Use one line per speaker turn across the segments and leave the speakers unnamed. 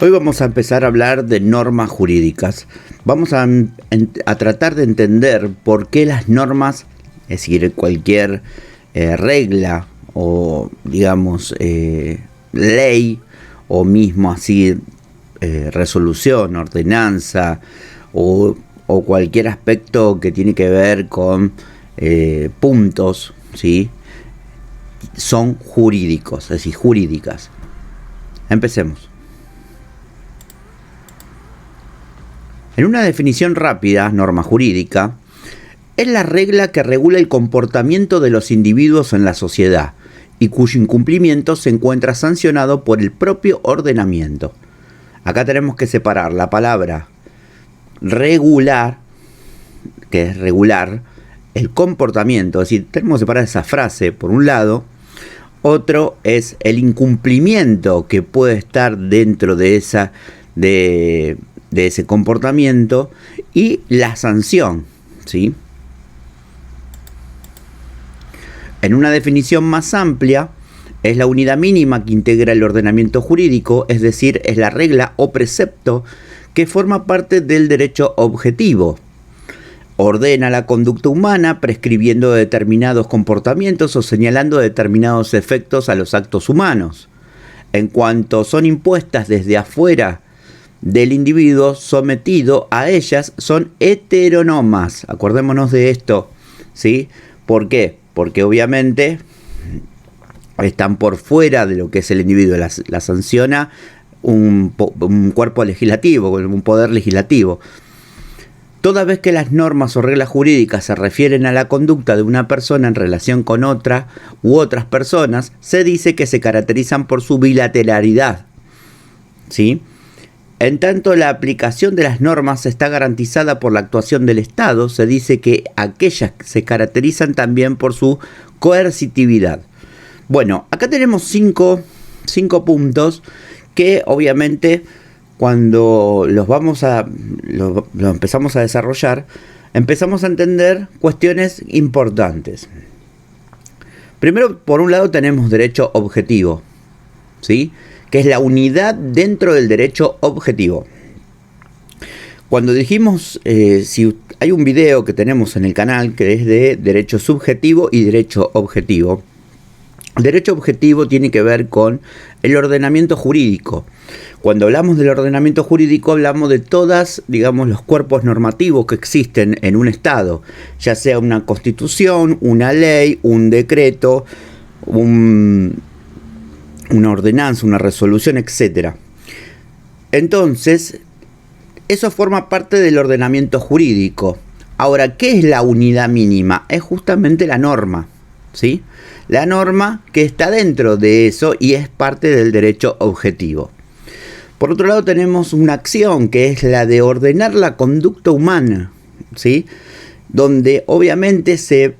Hoy vamos a empezar a hablar de normas jurídicas. Vamos a tratar de entender por qué las normas, es decir, cualquier regla o digamos ley o mismo así resolución, ordenanza o cualquier aspecto que tiene que ver con puntos, ¿sí?, son jurídicos, es decir, jurídicas. Empecemos. En una definición rápida, norma jurídica es la regla que regula el comportamiento de los individuos en la sociedad y cuyo incumplimiento se encuentra sancionado por el propio ordenamiento. Acá tenemos que separar la palabra regular, que es regular, el comportamiento, es decir, tenemos que separar esa frase por un lado. Otro es el incumplimiento que puede estar dentro de ese comportamiento y la sanción, ¿sí? En una definición más amplia, es la unidad mínima que integra el ordenamiento jurídico, es decir, es la regla o precepto que forma parte del derecho objetivo. Ordena la conducta humana prescribiendo determinados comportamientos o señalando determinados efectos a los actos humanos. En cuanto son impuestas desde afuera del individuo sometido a ellas, son heterónomas. Acordémonos de esto, ¿sí? ¿Por qué? Porque obviamente están por fuera de lo que es el individuo. La sanciona un cuerpo legislativo, un poder legislativo. Toda vez que las normas o reglas jurídicas se refieren a la conducta de una persona en relación con otra u otras personas, se dice que se caracterizan por su bilateralidad, ¿sí? En tanto la aplicación de las normas está garantizada por la actuación del Estado, se dice que aquellas se caracterizan también por su coercitividad. Bueno, acá tenemos cinco puntos que obviamente cuando los empezamos a desarrollar, empezamos a entender cuestiones importantes. Primero, por un lado tenemos derecho objetivo, ¿sí?, que es la unidad dentro del derecho objetivo. Cuando dijimos, si hay un video que tenemos en el canal que es de derecho subjetivo y derecho objetivo. Derecho objetivo tiene que ver con el ordenamiento jurídico. Cuando hablamos del ordenamiento jurídico hablamos de todas, digamos, los cuerpos normativos que existen en un Estado, ya sea una constitución, una ley, un decreto, una ordenanza, una resolución, etc. Entonces, eso forma parte del ordenamiento jurídico. Ahora, ¿qué es la unidad mínima? Es justamente la norma, ¿sí? La norma que está dentro de eso y es parte del derecho objetivo. Por otro lado, tenemos una acción que es la de ordenar la conducta humana, ¿sí?, donde obviamente se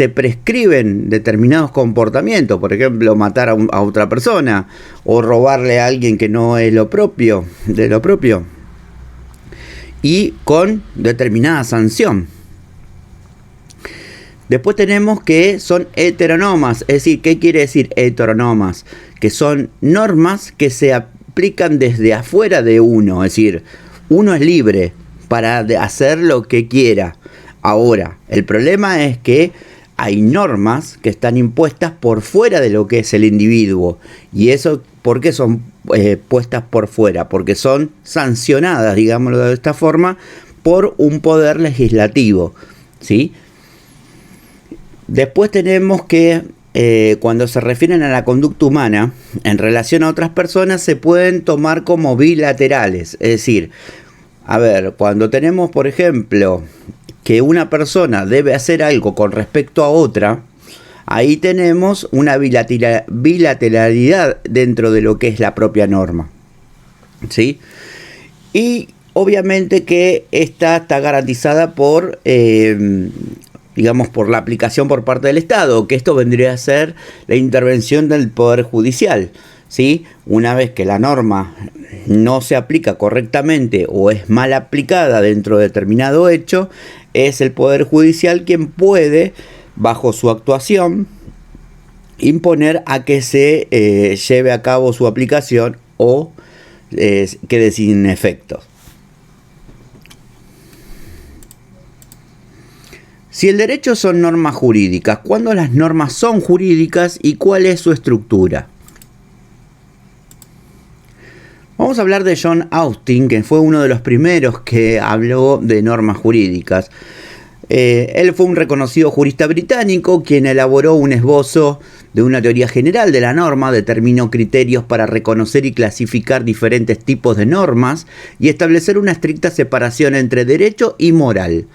prescriben determinados comportamientos, por ejemplo, matar a otra persona o robarle a alguien que no es de lo propio, y con determinada sanción. Después tenemos que son heterónomas, es decir, ¿qué quiere decir heterónomas? Que son normas que se aplican desde afuera de uno, es decir, uno es libre para hacer lo que quiera. Ahora, el problema es que hay normas que están impuestas por fuera de lo que es el individuo. ¿Y eso por qué son puestas por fuera? Porque son sancionadas, digámoslo de esta forma, por un poder legislativo, ¿sí? Después tenemos que cuando se refieren a la conducta humana en relación a otras personas se pueden tomar como bilaterales. Es decir, a ver, cuando tenemos, por ejemplo, que una persona debe hacer algo con respecto a otra, ahí tenemos una bilateralidad dentro de lo que es la propia norma, ¿sí? Y obviamente que esta está garantizada por, digamos, por la aplicación por parte del Estado, que esto vendría a ser la intervención del Poder Judicial, ¿sí? Una vez que la norma no se aplica correctamente o es mal aplicada dentro de determinado hecho, es el Poder Judicial quien puede, bajo su actuación, imponer a que se lleve a cabo su aplicación o quede sin efectos. Si el derecho son normas jurídicas, ¿cuándo las normas son jurídicas y cuál es su estructura? Vamos a hablar de John Austin, que fue uno de los primeros que habló de normas jurídicas. Él fue un reconocido jurista británico quien elaboró un esbozo de una teoría general de la norma, determinó criterios para reconocer y clasificar diferentes tipos de normas y establecer una estricta separación entre derecho y moral.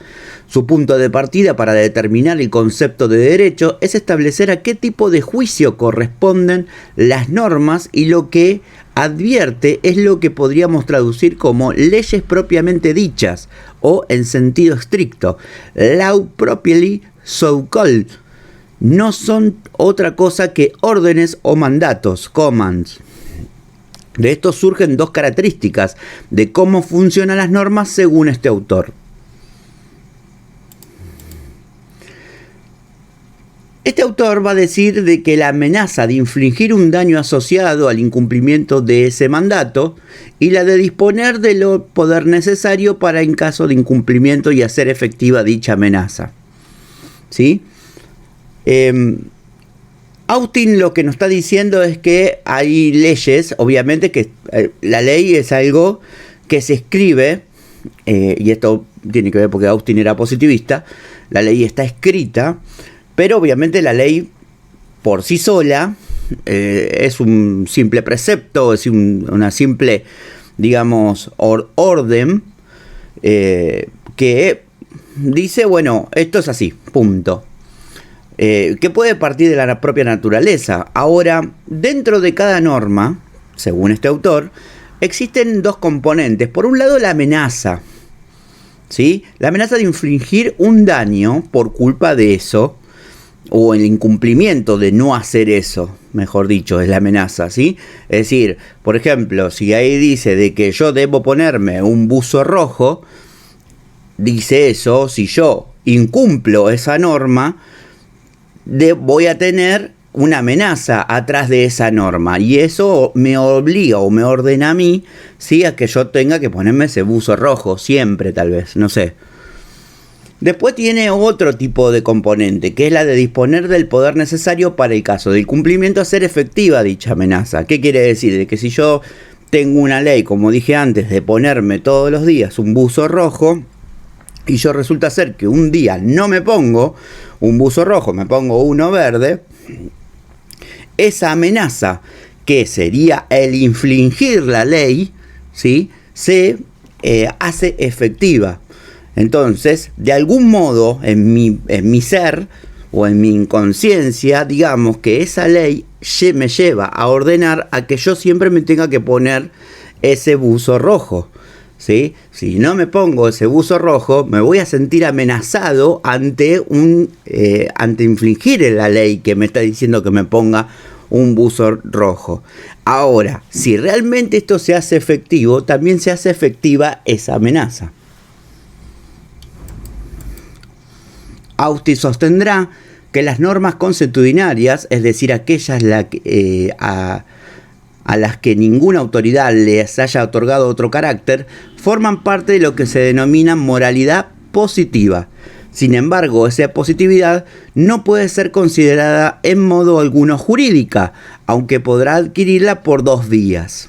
Su punto de partida para determinar el concepto de derecho es establecer a qué tipo de juicio corresponden las normas y lo que advierte es lo que podríamos traducir como leyes propiamente dichas o en sentido estricto, law properly so called. No son otra cosa que órdenes o mandatos, commands. De esto surgen dos características de cómo funcionan las normas según este autor. Este autor va a decir de que la amenaza de infligir un daño asociado al incumplimiento de ese mandato y la de disponer del poder necesario para en caso de incumplimiento y hacer efectiva dicha amenaza. ¿Sí? Austin lo que nos está diciendo es que hay leyes, obviamente que la ley es algo que se escribe, y esto tiene que ver porque Austin era positivista, la ley está escrita, pero obviamente la ley por sí sola es un simple precepto, es una simple, digamos, orden que dice, bueno, esto es así, punto. Que puede partir de la propia naturaleza. Ahora, dentro de cada norma, según este autor, existen dos componentes. Por un lado, la amenaza, ¿sí? La amenaza de infligir un daño por culpa de eso, o el incumplimiento de no hacer eso, mejor dicho, es la amenaza, ¿sí? Es decir, por ejemplo, si ahí dice de que yo debo ponerme un buzo rojo, dice eso, si yo incumplo esa norma, voy a tener una amenaza atrás de esa norma y eso me obliga o me ordena a mí, ¿sí? A que yo tenga que ponerme ese buzo rojo, siempre tal vez, no sé. Después tiene otro tipo de componente, que es la de disponer del poder necesario para el caso del cumplimiento hacer efectiva dicha amenaza. ¿Qué quiere decir? De que si yo tengo una ley, como dije antes, de ponerme todos los días un buzo rojo, y yo resulta ser que un día no me pongo un buzo rojo, me pongo uno verde, esa amenaza, que sería el infligir la ley, ¿sí? Se hace efectiva. Entonces, de algún modo, en mi ser o en mi inconsciencia, digamos que esa ley me lleva a ordenar a que yo siempre me tenga que poner ese buzo rojo, ¿sí? Si no me pongo ese buzo rojo, me voy a sentir amenazado ante infligir la ley que me está diciendo que me ponga un buzo rojo. Ahora, si realmente esto se hace efectivo, también se hace efectiva esa amenaza. Austin sostendrá que las normas consuetudinarias, es decir, aquellas a las que ninguna autoridad les haya otorgado otro carácter, forman parte de lo que se denomina moralidad positiva. Sin embargo, esa positividad no puede ser considerada en modo alguno jurídica, aunque podrá adquirirla por dos vías.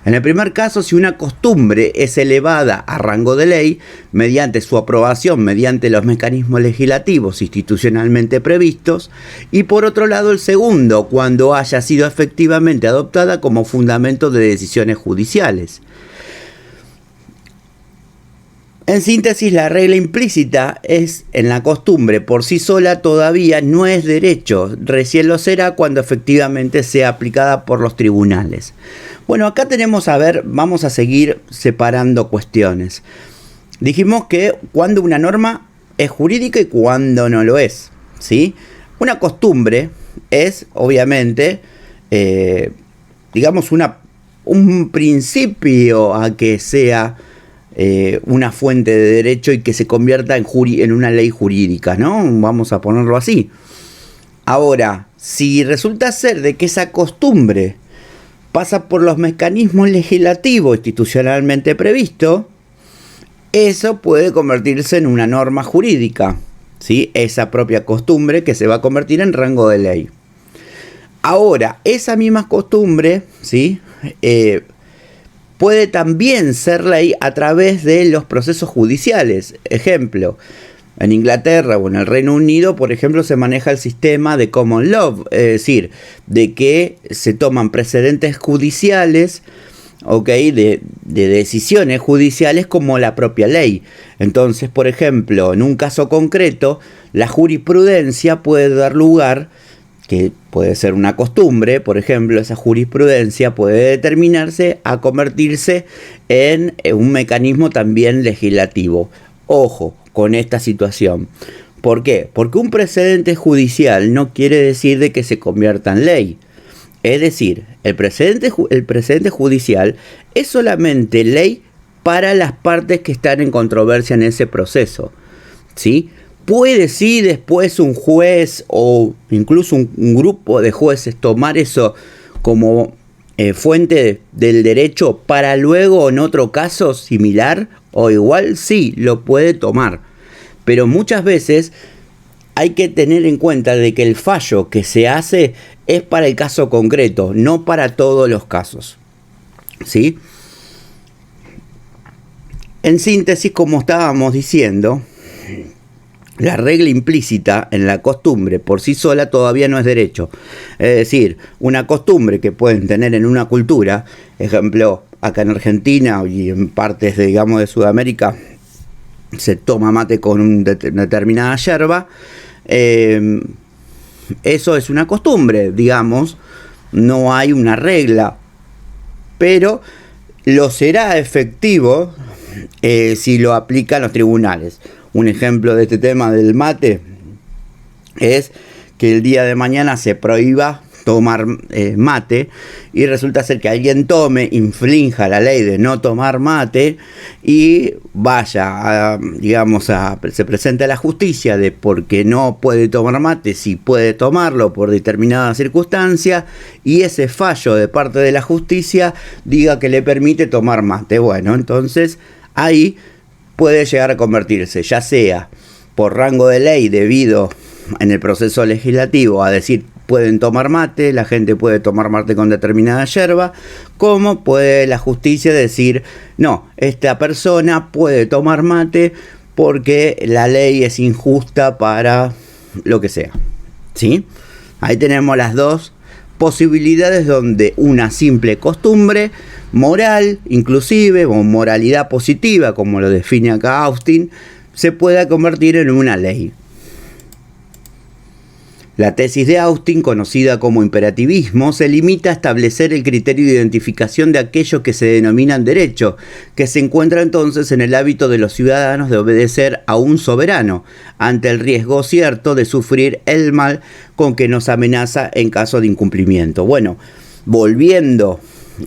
En el primer caso, si una costumbre es elevada a rango de ley mediante su aprobación mediante los mecanismos legislativos institucionalmente previstos, y por otro lado el segundo, cuando haya sido efectivamente adoptada como fundamento de decisiones judiciales. En síntesis, la regla implícita es en la costumbre por sí sola todavía no es derecho, recién lo será cuando efectivamente sea aplicada por los tribunales. Bueno, acá tenemos, vamos a seguir separando cuestiones. Dijimos que cuando una norma es jurídica y cuando no lo es, ¿sí? Una costumbre es, obviamente, digamos, un principio a que sea una fuente de derecho y que se convierta en una ley jurídica, ¿no? Vamos a ponerlo así. Ahora, si resulta ser de que esa costumbre pasa por los mecanismos legislativos institucionalmente previstos, eso puede convertirse en una norma jurídica, ¿sí? Esa propia costumbre que se va a convertir en rango de ley. Ahora, esa misma costumbre, ¿sí? Puede también ser ley a través de los procesos judiciales. Ejemplo, en Inglaterra o en el Reino Unido, por ejemplo, se maneja el sistema de common law, es decir, de que se toman precedentes judiciales, ¿okay? de decisiones judiciales como la propia ley. Entonces, por ejemplo, en un caso concreto, la jurisprudencia puede dar lugar, que puede ser una costumbre, por ejemplo, esa jurisprudencia puede determinarse a convertirse en un mecanismo también legislativo. Ojo con esta situación. ¿Por qué? Porque un precedente judicial no quiere decir de que se convierta en ley. Es decir, el precedente judicial es solamente ley para las partes que están en controversia en ese proceso, ¿sí? Puede sí después un juez o incluso un grupo de jueces tomar eso como fuente del derecho para luego en otro caso similar o igual, sí, lo puede tomar. Pero muchas veces hay que tener en cuenta de que el fallo que se hace es para el caso concreto, no para todos los casos, ¿sí? En síntesis, como estábamos diciendo, la regla implícita en la costumbre por sí sola todavía no es derecho. Es decir, una costumbre que pueden tener en una cultura, ejemplo, acá en Argentina y en partes, digamos, de Sudamérica, se toma mate con una determinada yerba. Eso es una costumbre, digamos, no hay una regla, pero lo será efectivo si lo aplican los tribunales. Un ejemplo de este tema del mate es que el día de mañana se prohíba tomar mate y resulta ser que alguien infrinja la ley de no tomar mate y se presente a la justicia de porque no puede tomar mate, si puede tomarlo por determinada circunstancia, y ese fallo de parte de la justicia diga que le permite tomar mate. Bueno, entonces ahí puede llegar a convertirse, ya sea por rango de ley debido en el proceso legislativo a decir pueden tomar mate, la gente puede tomar mate con determinada yerba, como puede la justicia decir no, esta persona puede tomar mate porque la ley es injusta para lo que sea, ¿sí? Ahí tenemos las dos posibilidades donde una simple costumbre moral, inclusive, o moralidad positiva, como lo define acá Austin, se pueda convertir en una ley. La tesis de Austin, conocida como imperativismo, se limita a establecer el criterio de identificación de aquellos que se denominan derecho, que se encuentra entonces en el hábito de los ciudadanos de obedecer a un soberano, ante el riesgo cierto de sufrir el mal con que nos amenaza en caso de incumplimiento. Bueno, volviendo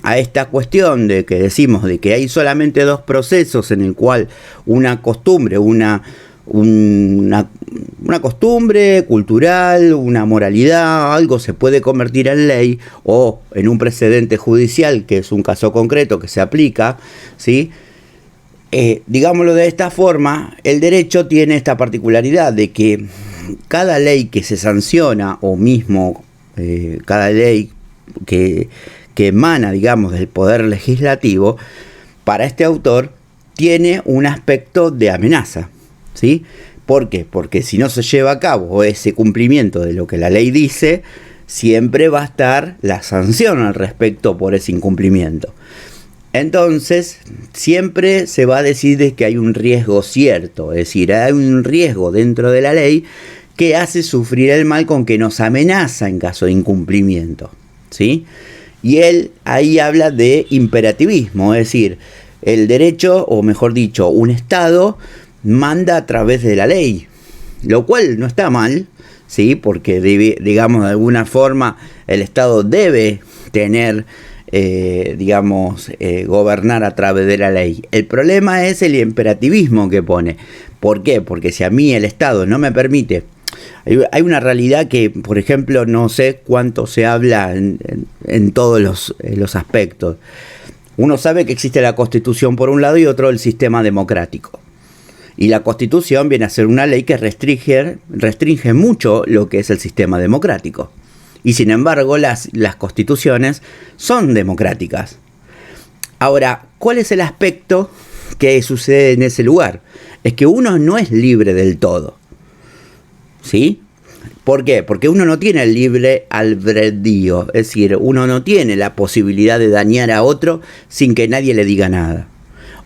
a esta cuestión de que decimos de que hay solamente dos procesos en el cual una costumbre, una costumbre cultural, una moralidad, algo se puede convertir en ley o en un precedente judicial, que es un caso concreto que se aplica, ¿sí? Digámoslo de esta forma, el derecho tiene esta particularidad de que cada ley que se sanciona o mismo cada ley que emana, digamos, del poder legislativo, para este autor tiene un aspecto de amenaza, ¿sí? ¿Por qué? Porque si no se lleva a cabo ese cumplimiento de lo que la ley dice, siempre va a estar la sanción al respecto por ese incumplimiento. Entonces, siempre se va a decir de que hay un riesgo cierto, es decir, hay un riesgo dentro de la ley que hace sufrir el mal con que nos amenaza en caso de incumplimiento, ¿sí? Y él ahí habla de imperativismo, es decir, el derecho, o mejor dicho, un Estado manda a través de la ley, lo cual no está mal, ¿sí? Porque digamos, de alguna forma el Estado debe tener, gobernar a través de la ley. El problema es el imperativismo que pone. ¿Por qué? Porque si a mí el Estado no me permite, hay una realidad que, por ejemplo, no sé cuánto se habla en todos los aspectos. Uno sabe que existe la Constitución por un lado y otro el sistema democrático. Y la Constitución viene a ser una ley que restringe mucho lo que es el sistema democrático. Y sin embargo, las constituciones son democráticas. Ahora, ¿cuál es el aspecto que sucede en ese lugar? Es que uno no es libre del todo, ¿sí? ¿Por qué? Porque uno no tiene el libre albedrío, es decir, uno no tiene la posibilidad de dañar a otro sin que nadie le diga nada.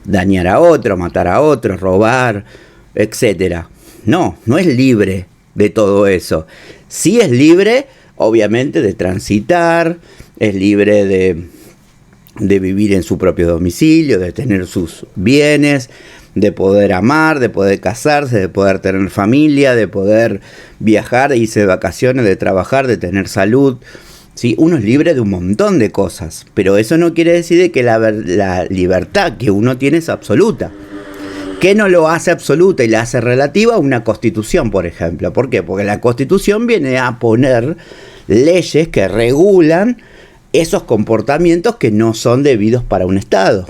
Dañar a otro, matar a otro, robar, etc. No es libre de todo eso. Sí es libre, obviamente, de transitar, es libre de vivir en su propio domicilio, de tener sus bienes, de poder amar, de poder casarse, de poder tener familia, de poder viajar, de irse de vacaciones, de trabajar, de tener salud. ¿Sí? Uno es libre de un montón de cosas, pero eso no quiere decir que la libertad que uno tiene es absoluta. ¿Qué no lo hace absoluta y la hace relativa? Una constitución, por ejemplo. ¿Por qué? Porque la constitución viene a poner leyes que regulan esos comportamientos que no son debidos para un Estado,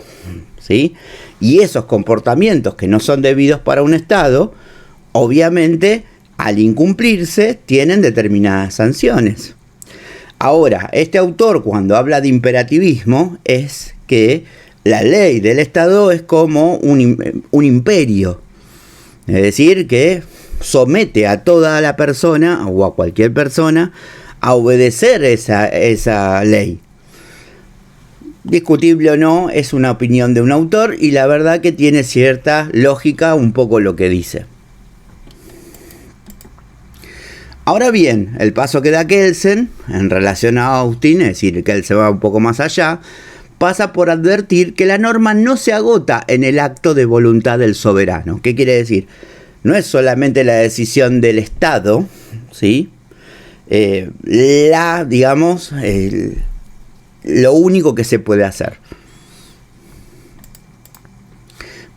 ¿sí? Y esos comportamientos que no son debidos para un Estado, obviamente, al incumplirse, tienen determinadas sanciones. Ahora, este autor, cuando habla de imperativismo, es que la ley del Estado es como un imperio. Es decir, que somete a toda la persona, o a cualquier persona, a obedecer esa ley. Discutible o no, es una opinión de un autor y la verdad que tiene cierta lógica un poco lo que dice. Ahora bien, el paso que da Kelsen en relación a Austin, es decir, que él se va un poco más allá, pasa por advertir que la norma no se agota en el acto de voluntad del soberano. ¿Qué quiere decir? No es solamente la decisión del Estado, ¿sí? Lo único que se puede hacer.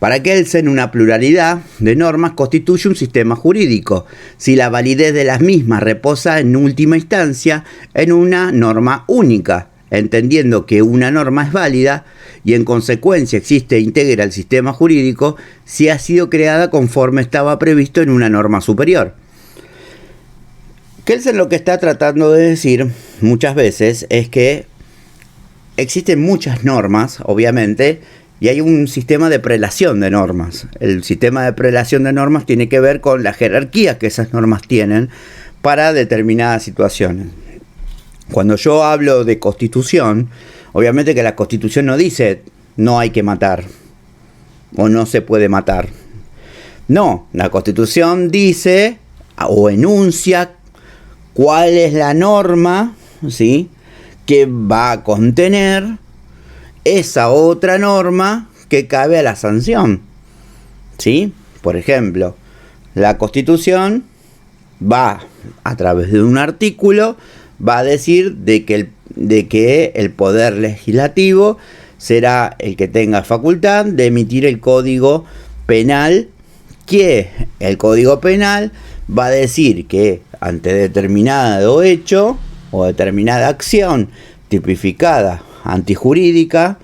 Para Kelsen, una pluralidad de normas constituye un sistema jurídico, si la validez de las mismas reposa en última instancia en una norma única, entendiendo que una norma es válida y en consecuencia existe e integra el sistema jurídico si ha sido creada conforme estaba previsto en una norma superior. Kelsen lo que está tratando de decir muchas veces es que existen muchas normas, obviamente, y hay un sistema de prelación de normas. El sistema de prelación de normas tiene que ver con la jerarquía que esas normas tienen para determinadas situaciones. Cuando yo hablo de constitución, obviamente que la constitución no dice no hay que matar o no se puede matar. No, la constitución dice o enuncia cuál es la norma, ¿sí?, que va a contener esa otra norma que cabe a la sanción, ¿sí? Por ejemplo, la Constitución va, a través de un artículo, va a decir de que el Poder Legislativo será el que tenga facultad de emitir el Código Penal, que el Código Penal va a decir que ante determinado hecho o determinada acción tipificada antijurídica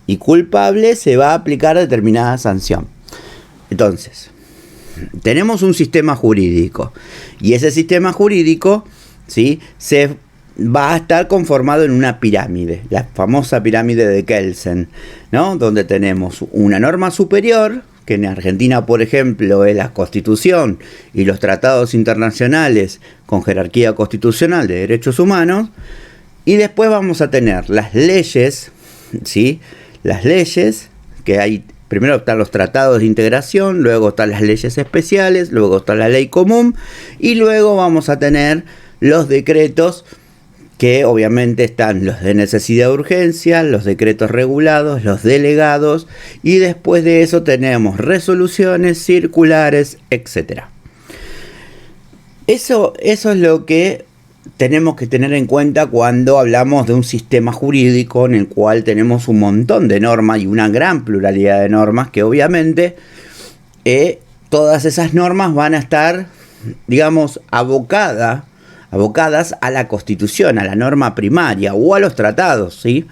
y culpable se va a aplicar determinada sanción. Entonces, tenemos un sistema jurídico y ese sistema jurídico, ¿sí?, se va a estar conformado en una pirámide, la famosa pirámide de Kelsen, ¿no?, donde tenemos una norma superior, que en Argentina, por ejemplo, es la Constitución y los tratados internacionales con jerarquía constitucional de derechos humanos. Y después vamos a tener las leyes, ¿sí?, las leyes, que hay, primero están los tratados de integración, luego están las leyes especiales, luego está la ley común, y luego vamos a tener los decretos, que obviamente están los de necesidad de urgencia, los decretos regulados, los delegados, y después de eso tenemos resoluciones, circulares, etc. Eso es lo que tenemos que tener en cuenta cuando hablamos de un sistema jurídico en el cual tenemos un montón de normas y una gran pluralidad de normas que obviamente todas esas normas van a estar, digamos, abocadas a la Constitución, a la norma primaria o a los tratados, ¿sí?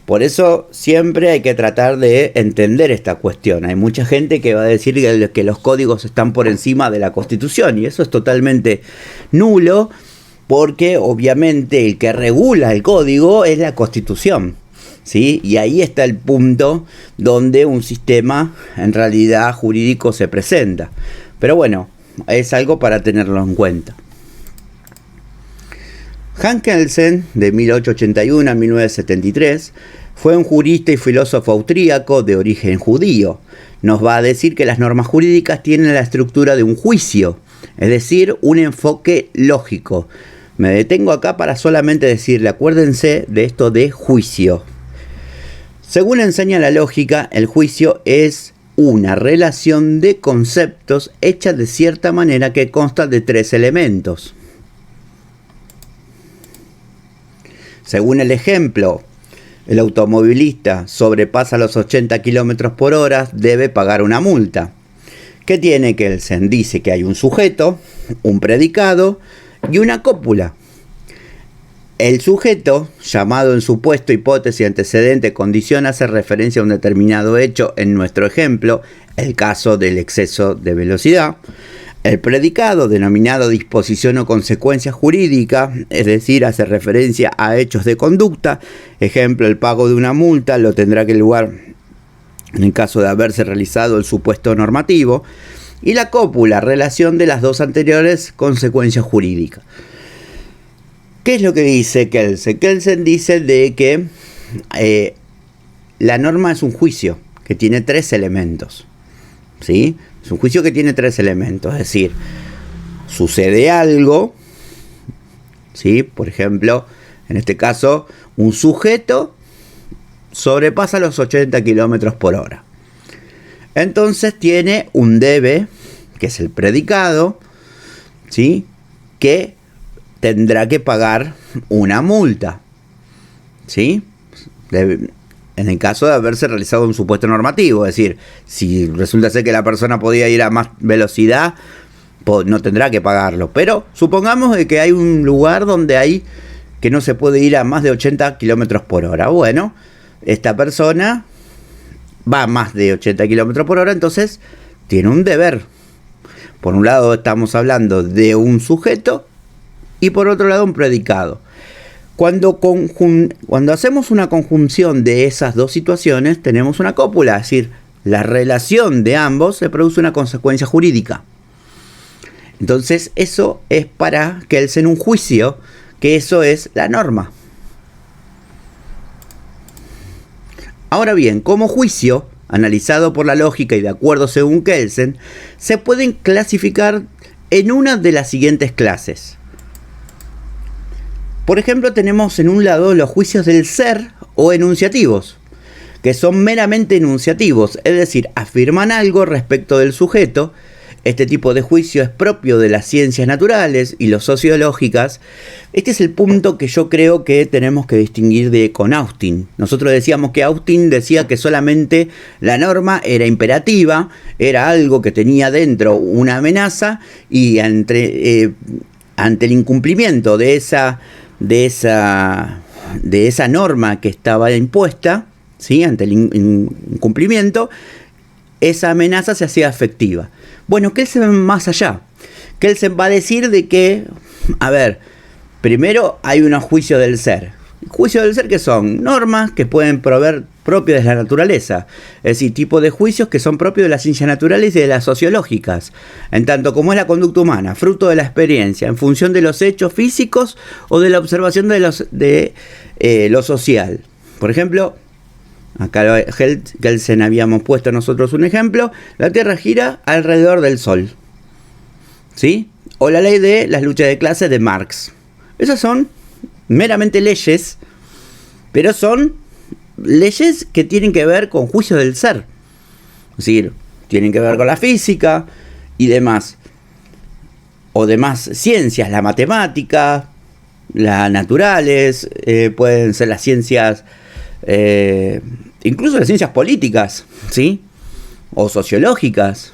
Por eso siempre hay que tratar de entender esta cuestión. Hay mucha gente que va a decir que los códigos están por encima de la Constitución, y eso es totalmente nulo, porque obviamente el que regula el código es la Constitución, ¿sí? Y ahí está el punto donde un sistema en realidad jurídico se presenta. Pero bueno, es algo para tenerlo en cuenta. Hans Kelsen, de 1881 a 1973, fue un jurista y filósofo austríaco de origen judío. Nos va a decir que las normas jurídicas tienen la estructura de un juicio, es decir, un enfoque lógico. Me detengo acá para solamente decirle, acuérdense de esto de juicio. Según enseña la lógica, el juicio es una relación de conceptos hecha de cierta manera que consta de 3 elementos. Según el ejemplo, el automovilista sobrepasa los 80 km por hora, debe pagar una multa. ¿Qué tiene Kelsen? Dice que hay un sujeto, un predicado y una cópula. El sujeto, llamado en supuesto, hipótesis, antecedente, condición, hace referencia a un determinado hecho, en nuestro ejemplo, el caso del exceso de velocidad. El predicado, denominado disposición o consecuencia jurídica, es decir, hace referencia a hechos de conducta. Ejemplo, el pago de una multa lo tendrá que lugar en el caso de haberse realizado el supuesto normativo. Y la cópula, relación de las dos anteriores, consecuencia jurídica. ¿Qué es lo que dice Kelsen? Kelsen dice de que la norma es un juicio que tiene 3 elementos, ¿sí? Es un juicio que tiene 3 elementos, es decir, sucede algo, ¿sí? Por ejemplo, en este caso, un sujeto sobrepasa los 80 km por hora. Entonces tiene un debe, que es el predicado, ¿sí? Que tendrá que pagar una multa, ¿sí? En el caso de haberse realizado un supuesto normativo, es decir, si resulta ser que la persona podía ir a más velocidad, no tendrá que pagarlo. Pero supongamos de que hay un lugar donde hay que no se puede ir a más de 80 km por hora. Bueno, esta persona va a más de 80 km por hora, entonces tiene un deber. Por un lado estamos hablando de un sujeto y por otro lado un predicado. Cuando hacemos una conjunción de esas dos situaciones, tenemos una cópula, es decir, la relación de ambos se produce una consecuencia jurídica. Entonces eso es para Kelsen un juicio, que eso es la norma. Ahora bien, como juicio, analizado por la lógica y de acuerdo según Kelsen, se pueden clasificar en una de las siguientes clases. Por ejemplo, tenemos en un lado los juicios del ser o enunciativos, que son meramente enunciativos, es decir, afirman algo respecto del sujeto. Este tipo de juicio es propio de las ciencias naturales y los sociológicas. Este es el punto que yo creo que tenemos que distinguir con Austin. Nosotros decíamos que Austin decía que solamente la norma era imperativa, era algo que tenía dentro una amenaza y ante el incumplimiento de esa norma que estaba impuesta, ¿sí? Ante el incumplimiento, esa amenaza se hacía efectiva. Bueno, Kelsen va más allá. Kelsen va a decir de que, a ver, primero hay unos juicios del ser. Juicios del ser que son normas que pueden proveer propias de la naturaleza. Es decir, tipo de juicios que son propios de las ciencias naturales y de las sociológicas. En tanto como es la conducta humana, fruto de la experiencia, en función de los hechos físicos o de la observación de lo social. Por ejemplo, Acá Kelsen habíamos puesto nosotros un ejemplo. La Tierra gira alrededor del Sol. ¿Sí? O la ley de las luchas de clases de Marx. Esas son meramente leyes, pero son leyes que tienen que ver con juicios del ser. Es decir, tienen que ver con la física y demás. O demás ciencias, la matemática, las naturales, pueden ser las ciencias, incluso las ciencias políticas, ¿sí? O sociológicas,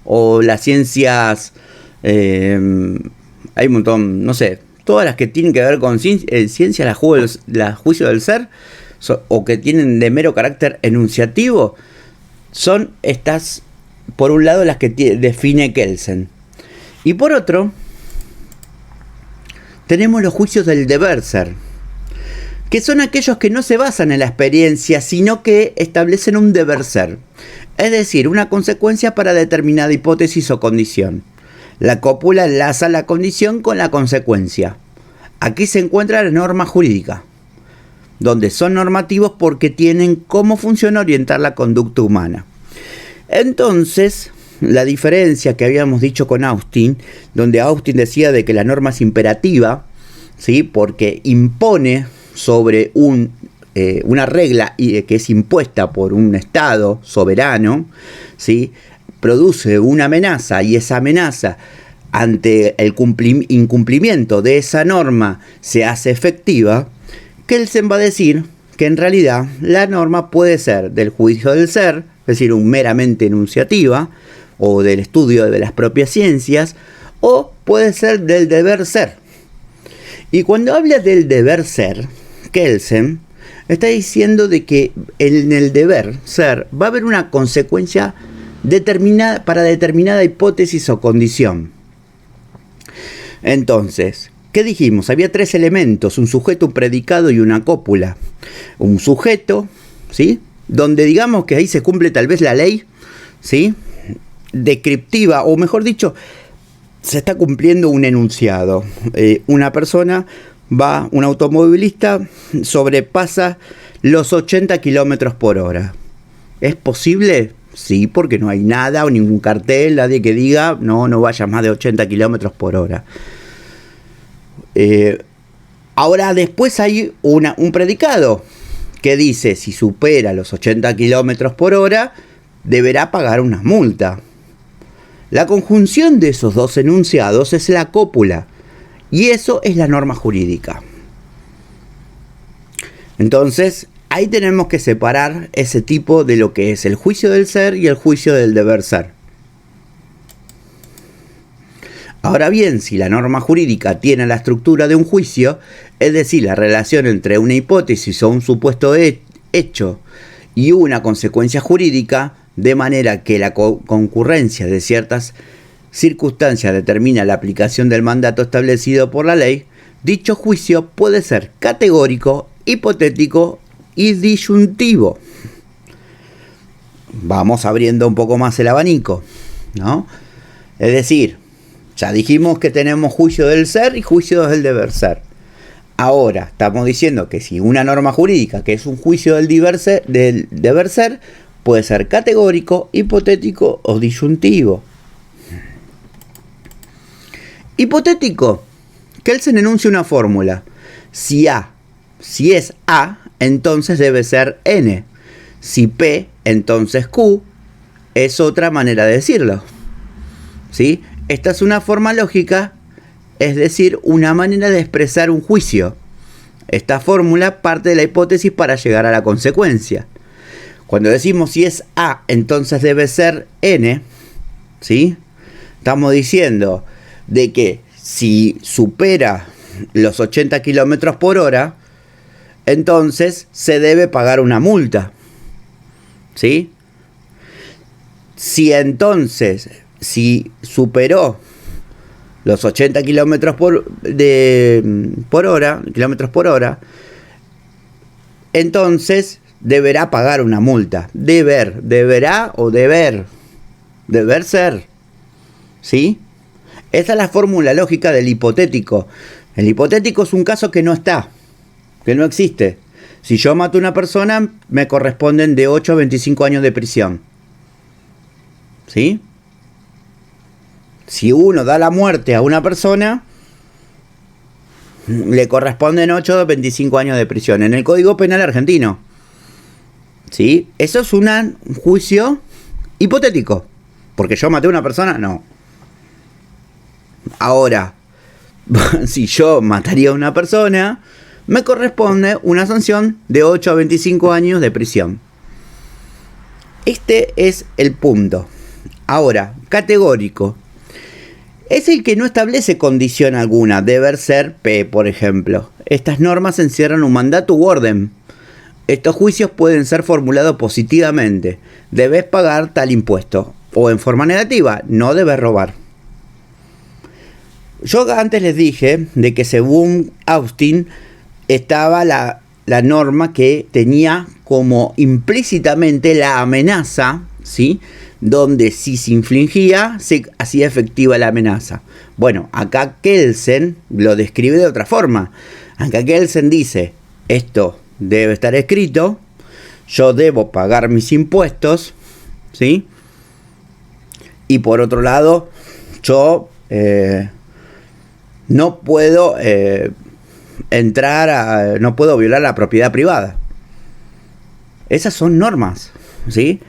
o las ciencias, hay un montón, no sé, todas las que tienen que ver con ciencia, la juicio del ser, o que tienen de mero carácter enunciativo, son estas, por un lado, las que define Kelsen. Y por otro, tenemos los juicios del deber ser, que son aquellos que no se basan en la experiencia, sino que establecen un deber ser, es decir, una consecuencia para determinada hipótesis o condición. La cópula enlaza la condición con la consecuencia. Aquí se encuentra la norma jurídica, donde son normativos porque tienen cómo funciona orientar la conducta humana. Entonces, la diferencia que habíamos dicho con Austin, donde Austin decía de que la norma es imperativa, ¿sí? Porque impone sobre una regla que es impuesta por un Estado soberano, ¿sí? Produce una amenaza, y esa amenaza, ante el incumplimiento de esa norma, se hace efectiva. Kelsen va a decir que en realidad la norma puede ser del juicio del ser, es decir, meramente enunciativa, o del estudio de las propias ciencias, o puede ser del deber ser. Y cuando habla del deber ser, Kelsen está diciendo de que en el deber ser va a haber una consecuencia determinada para determinada hipótesis o condición. Entonces, ¿qué dijimos? Había tres elementos: un sujeto, un predicado y una cópula. Un sujeto, ¿sí? Donde digamos que ahí se cumple tal vez la ley, ¿sí? Descriptiva, o mejor dicho, se está cumpliendo un enunciado. Una persona un automovilista sobrepasa los 80 kilómetros por hora. ¿Es posible? Sí, porque no hay nada o ningún cartel, nadie que diga no vayas más de 80 kilómetros por hora. Ahora después hay un predicado que dice: si supera los 80 kilómetros por hora, deberá pagar una multa. La conjunción de esos dos enunciados es la cópula, y eso es la norma jurídica. Entonces, ahí tenemos que separar ese tipo de lo que es el juicio del ser y el juicio del deber ser. Ahora bien, si la norma jurídica tiene la estructura de un juicio, es decir, la relación entre una hipótesis o un supuesto hecho y una consecuencia jurídica, de manera que la concurrencia de ciertas circunstancias determina la aplicación del mandato establecido por la ley, dicho juicio puede ser categórico, hipotético y disyuntivo. Vamos abriendo un poco más el abanico, ¿no? Es decir, ya dijimos que tenemos juicio del ser y juicio del deber ser. Ahora estamos diciendo que si una norma jurídica, que es un juicio del deber ser, puede ser categórico, hipotético o disyuntivo. Hipotético. Kelsen enuncia una fórmula. Si es A, entonces debe ser N. Si P, entonces Q. Es otra manera de decirlo, ¿sí? Esta es una forma lógica, es decir, una manera de expresar un juicio. Esta fórmula parte de la hipótesis para llegar a la consecuencia. Cuando decimos si es A, entonces debe ser N, ¿sí? Estamos diciendo de que si supera los 80 kilómetros por hora, entonces se debe pagar una multa, ¿sí? Si superó los 80 kilómetros por hora, entonces deberá pagar una multa. Deberá o deber ser, ¿sí? Esa es la fórmula lógica del hipotético. El hipotético es un caso que no está, que no existe, Si yo mato a una persona, me corresponden de 8 a 25 años de prisión. ¿Sí? Si uno da la muerte a una persona, le corresponden 8 a 25 años de prisión. En el Código Penal argentino. ¿Sí? Eso es un juicio hipotético. Porque yo maté a una persona, no. Ahora, si yo mataría a una persona, me corresponde una sanción de 8 a 25 años de prisión. Este es el punto. Ahora, categórico. Es el que no establece condición alguna, deber ser P, por ejemplo. Estas normas encierran un mandato u orden. Estos juicios pueden ser formulados positivamente. Debes pagar tal impuesto. O en forma negativa, no debes robar. Yo antes les dije de que según Austin estaba la norma que tenía como implícitamente la amenaza, ¿sí? Donde si se infligía, se hacía efectiva la amenaza. Bueno, acá Kelsen lo describe de otra forma. Acá Kelsen dice, esto debe estar escrito, yo debo pagar mis impuestos, ¿sí? Y por otro lado, yo no puedo no puedo violar la propiedad privada. Esas son normas, ¿sí?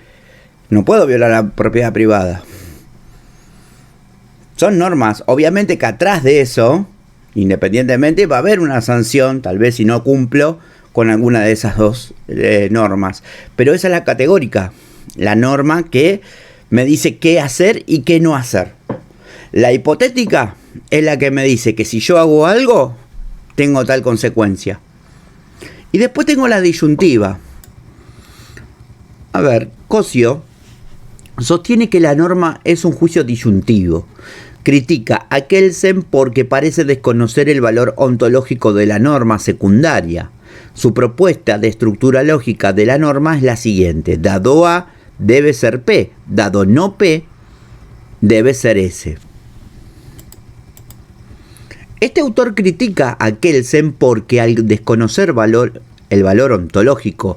No puedo violar la propiedad privada. Son normas. Obviamente que atrás de eso, independientemente, va a haber una sanción, tal vez si no cumplo con alguna de esas dos normas. Pero esa es la categórica. La norma que me dice qué hacer y qué no hacer. La hipotética es la que me dice que si yo hago algo, tengo tal consecuencia. Y después tengo la disyuntiva. A ver, Cosio sostiene que la norma es un juicio disyuntivo. Critica a Kelsen porque parece desconocer el valor ontológico de la norma secundaria. Su propuesta de estructura lógica de la norma es la siguiente. Dado A, debe ser P. Dado no P, debe ser S. Este autor critica a Kelsen porque al desconocer el valor ontológico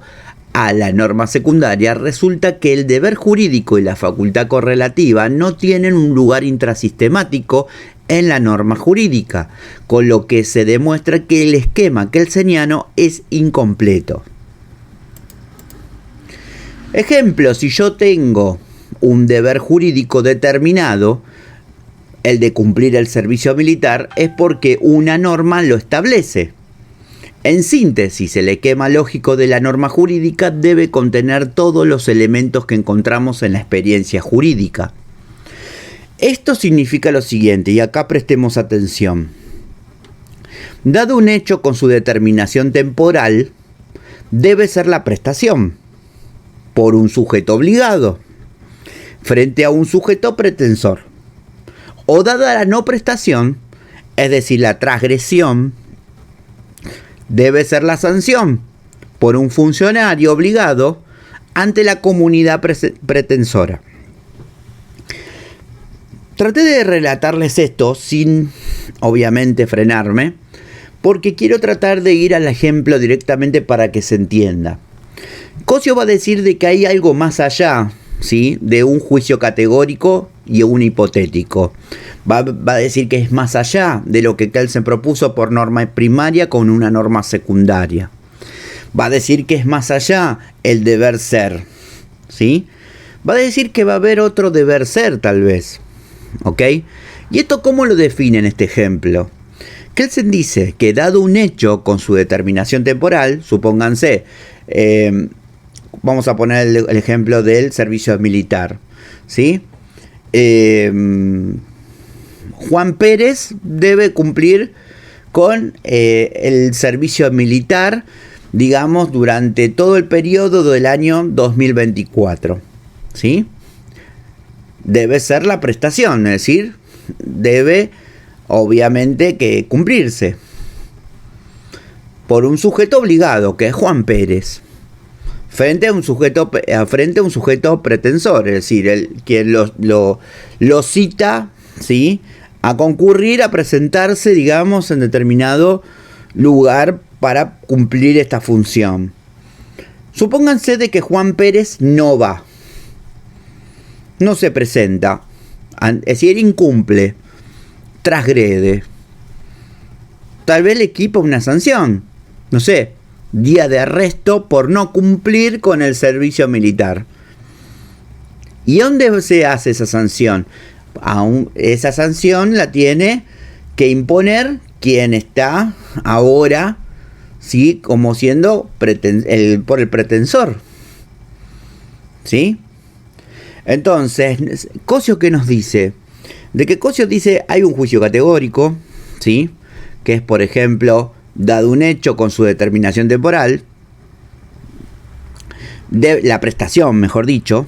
a la norma secundaria, resulta que el deber jurídico y la facultad correlativa no tienen un lugar intrasistemático en la norma jurídica, con lo que se demuestra que el esquema kelseniano es incompleto. Ejemplo, si yo tengo un deber jurídico determinado, el de cumplir el servicio militar, es porque una norma lo establece. En síntesis, el esquema lógico de la norma jurídica debe contener todos los elementos que encontramos en la experiencia jurídica. Esto significa lo siguiente, y acá prestemos atención. Dado un hecho con su determinación temporal, debe ser la prestación por un sujeto obligado frente a un sujeto pretensor. O dada la no prestación, es decir, la transgresión, debe ser la sanción por un funcionario obligado ante la comunidad pretensora. Traté de relatarles esto sin, obviamente, frenarme, porque quiero tratar de ir al ejemplo directamente para que se entienda. Cosio va a decir de que hay algo más allá, ¿sí?, de un juicio categórico y un hipotético. Va a decir que es más allá de lo que Kelsen propuso por norma primaria con una norma secundaria. Va a decir que es más allá el deber ser, ¿sí? Va a decir que va a haber otro deber ser tal vez, ¿ok? ¿Y esto cómo lo define en este ejemplo? Kelsen dice que dado un hecho con su determinación temporal, supónganse, vamos a poner el ejemplo del servicio militar, ¿sí? Juan Pérez debe cumplir con el servicio militar, digamos, durante todo el periodo del año 2024, ¿sí? Debe ser la prestación, es decir, debe obviamente que cumplirse por un sujeto obligado, que es Juan Pérez, frente a un sujeto pretensor, es decir, quien lo cita, ¿sí?, a concurrir, a presentarse, digamos, en determinado lugar para cumplir esta función. Supónganse de que Juan Pérez no va, no se presenta, es decir, incumple, transgrede. Tal vez le equipa una sanción, no sé, día de arresto por no cumplir con el servicio militar. ¿Y dónde se hace esa sanción? Esa sanción la tiene que imponer quien está ahora, ¿sí?, como siendo por el pretensor. ¿Sí? Entonces, Cosio, ¿qué nos dice? De que Cosio dice, hay un juicio categórico, ¿sí?, que es, por ejemplo, dado un hecho con su determinación temporal, de la prestación, mejor dicho,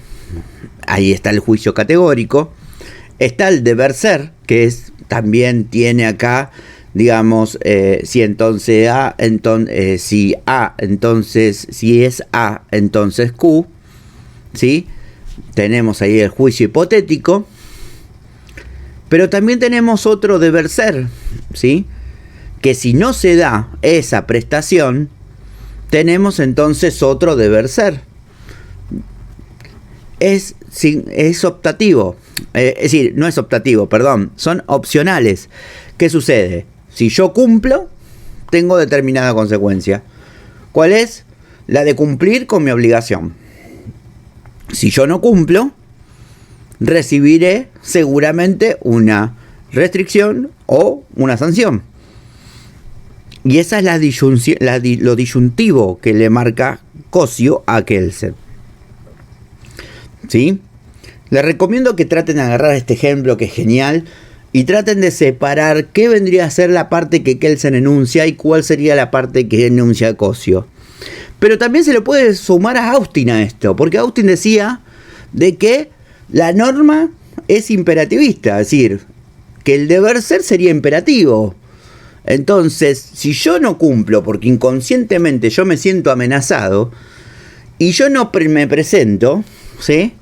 ahí está el juicio categórico. Está el deber ser, que es, también tiene acá, digamos, si entonces A, si A, entonces, si es A, entonces Q, ¿sí? Tenemos ahí el juicio hipotético, pero también tenemos otro deber ser, ¿sí?, que si no se da esa prestación, tenemos entonces otro deber ser. Es optativo, es decir, no es optativo, perdón, son opcionales. ¿Qué sucede? Si yo cumplo, tengo determinada consecuencia. ¿Cuál es? La de cumplir con mi obligación. Si yo no cumplo, recibiré seguramente una restricción o una sanción. Y esa es lo disyuntivo que le marca Cosio a Kelsen. ¿Sí? Les recomiendo que traten de agarrar este ejemplo, que es genial, y traten de separar qué vendría a ser la parte que Kelsen enuncia y cuál sería la parte que enuncia Cosio. Pero también se le puede sumar a Austin a esto, porque Austin decía de que la norma es imperativista, es decir, que el deber ser sería imperativo. Entonces, si yo no cumplo porque inconscientemente yo me siento amenazado y yo no me presento, ¿sí?,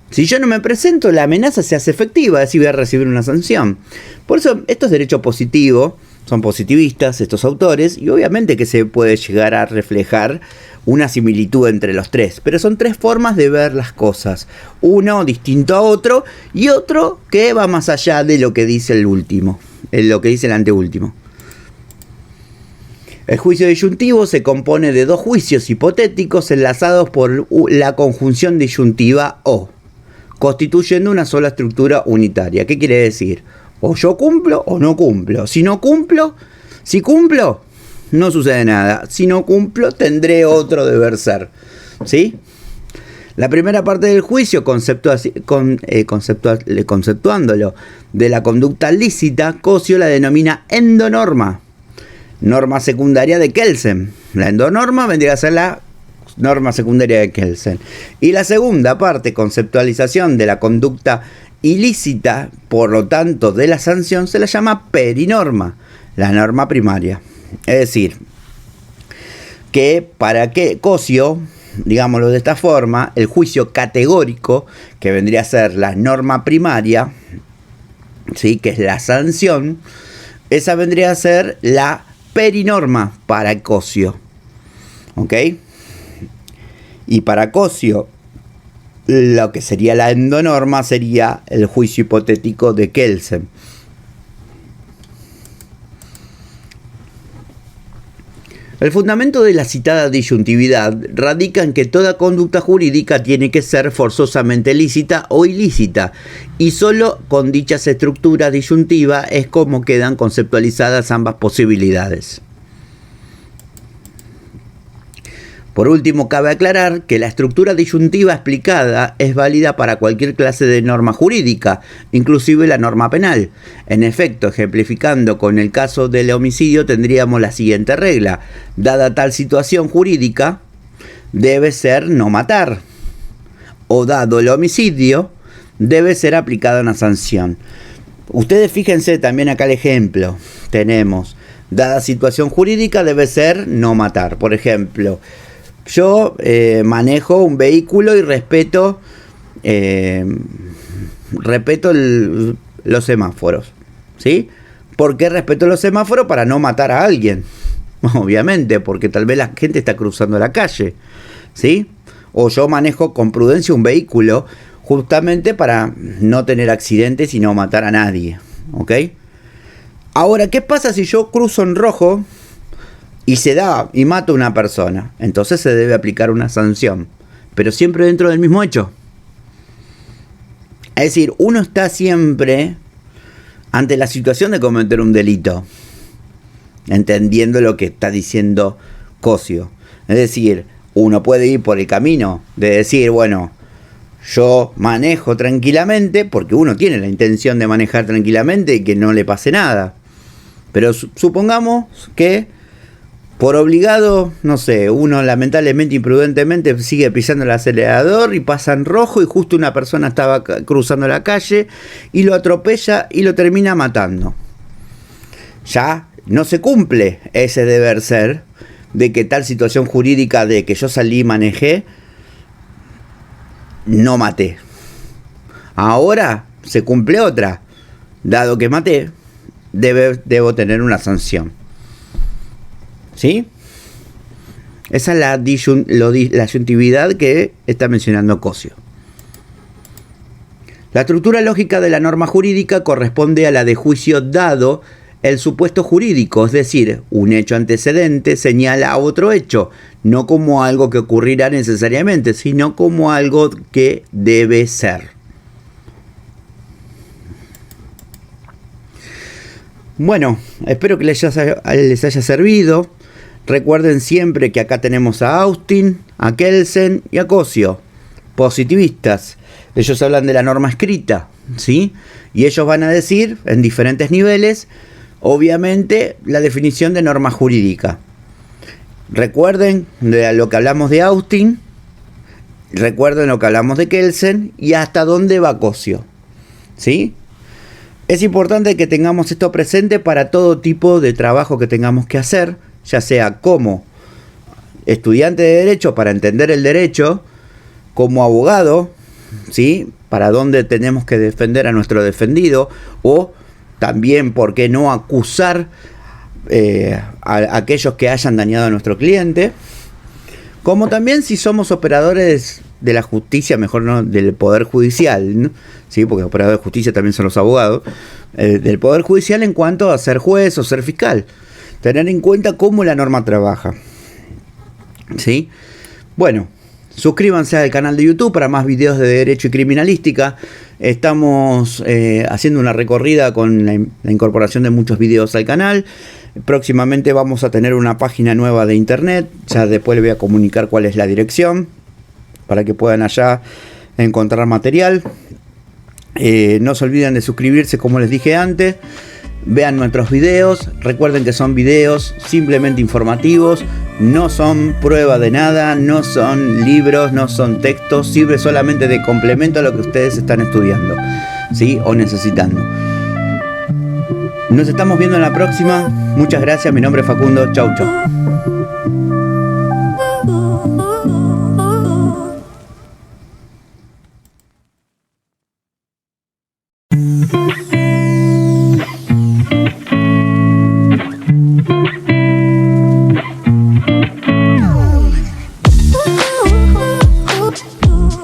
si yo no me presento, la amenaza se hace efectiva, es decir, voy a recibir una sanción. Por eso, esto es derecho positivo, son positivistas estos autores, y obviamente que se puede llegar a reflejar una similitud entre los tres, pero son tres formas de ver las cosas, uno distinto a otro, y otro que va más allá de lo que dice el último, lo que dice el anteúltimo. El juicio disyuntivo se compone de dos juicios hipotéticos enlazados por la conjunción disyuntiva o, constituyendo una sola estructura unitaria. ¿Qué quiere decir? O yo cumplo o no cumplo. Si cumplo, no sucede nada. Si no cumplo, tendré otro deber ser. ¿Sí? La primera parte del juicio, conceptuándolo de la conducta lícita, Cosio la denomina endonorma, norma secundaria de Kelsen. La endonorma vendría a ser la norma secundaria de Kelsen. Y la segunda parte, conceptualización de la conducta ilícita, por lo tanto de la sanción, se la llama perinorma, la norma primaria. Es decir, que para que Cosio, digámoslo de esta forma, el juicio categórico, que vendría a ser la norma primaria, ¿sí?, que es la sanción, esa vendría a ser la perinorma para Cosio. ¿Ok? Y para Cosio, lo que sería la endonorma sería el juicio hipotético de Kelsen. El fundamento de la citada disyuntividad radica en que toda conducta jurídica tiene que ser forzosamente lícita o ilícita, y solo con dichas estructuras disyuntivas es como quedan conceptualizadas ambas posibilidades. Por último, cabe aclarar que la estructura disyuntiva explicada es válida para cualquier clase de norma jurídica, inclusive la norma penal. En efecto, ejemplificando con el caso del homicidio, tendríamos la siguiente regla: dada tal situación jurídica, debe ser no matar. O dado el homicidio, debe ser aplicada una sanción. Ustedes fíjense también acá el ejemplo. Tenemos, dada situación jurídica, debe ser no matar. Por ejemplo, yo manejo un vehículo y respeto los semáforos, ¿sí? ¿Por qué respeto los semáforos? Para no matar a alguien, obviamente, porque tal vez la gente está cruzando la calle. ¿sí? O yo manejo con prudencia un vehículo justamente para no tener accidentes y no matar a nadie, ¿ok? Ahora, ¿qué pasa si yo cruzo en rojo y se da y mato a una persona? Entonces se debe aplicar una sanción, pero siempre dentro del mismo hecho. Es decir, uno está siempre ante la situación de cometer un delito, entendiendo lo que está diciendo Cosio. Es decir, uno puede ir por el camino de decir, bueno, yo manejo tranquilamente, porque uno tiene la intención de manejar tranquilamente y que no le pase nada. Pero supongamos que por obligado, no sé, uno lamentablemente, imprudentemente sigue pisando el acelerador y pasa en rojo y justo una persona estaba cruzando la calle y lo atropella y lo termina matando. Ya no se cumple ese deber ser de que tal situación jurídica de que yo salí y manejé, no maté. Ahora se cumple otra. Dado que maté, debo tener una sanción. ¿Sí? Esa es la disyuntividad que está mencionando Cosio. La estructura lógica de la norma jurídica corresponde a la de juicio dado el supuesto jurídico, es decir, un hecho antecedente señala a otro hecho, no como algo que ocurrirá necesariamente, sino como algo que debe ser. Bueno, espero que les haya servido. Recuerden siempre que acá tenemos a Austin, a Kelsen y a Cosio, positivistas. Ellos hablan de la norma escrita, ¿sí? Y ellos van a decir, en diferentes niveles, obviamente, la definición de norma jurídica. Recuerden de lo que hablamos de Austin, recuerden lo que hablamos de Kelsen y hasta dónde va Cosio, ¿sí? Es importante que tengamos esto presente para todo tipo de trabajo que tengamos que hacer, ya sea como estudiante de derecho para entender el derecho, como abogado, ¿sí? Para dónde tenemos que defender a nuestro defendido, o también, ¿por qué no acusar a aquellos que hayan dañado a nuestro cliente? Como también si somos operadores de la justicia, mejor no, del Poder Judicial, ¿no? Sí, porque operadores de justicia también son los abogados, del Poder Judicial en cuanto a ser juez o ser fiscal. Tener en cuenta cómo la norma trabaja. ¿Sí? Bueno, suscríbanse al canal de YouTube para más videos de derecho y criminalística. Estamos haciendo una recorrida con la incorporación de muchos videos al canal. Próximamente vamos a tener una página nueva de internet. Ya después les voy a comunicar cuál es la dirección para que puedan allá encontrar material. No se olviden de suscribirse, como les dije antes. Vean nuestros videos, recuerden que son videos simplemente informativos, no son prueba de nada, no son libros, no son textos, sirve solamente de complemento a lo que ustedes están estudiando, ¿sí? O necesitando. Nos estamos viendo en la próxima, muchas gracias, mi nombre es Facundo, chau chau.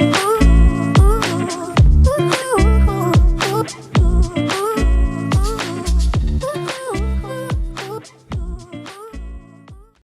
Ooh.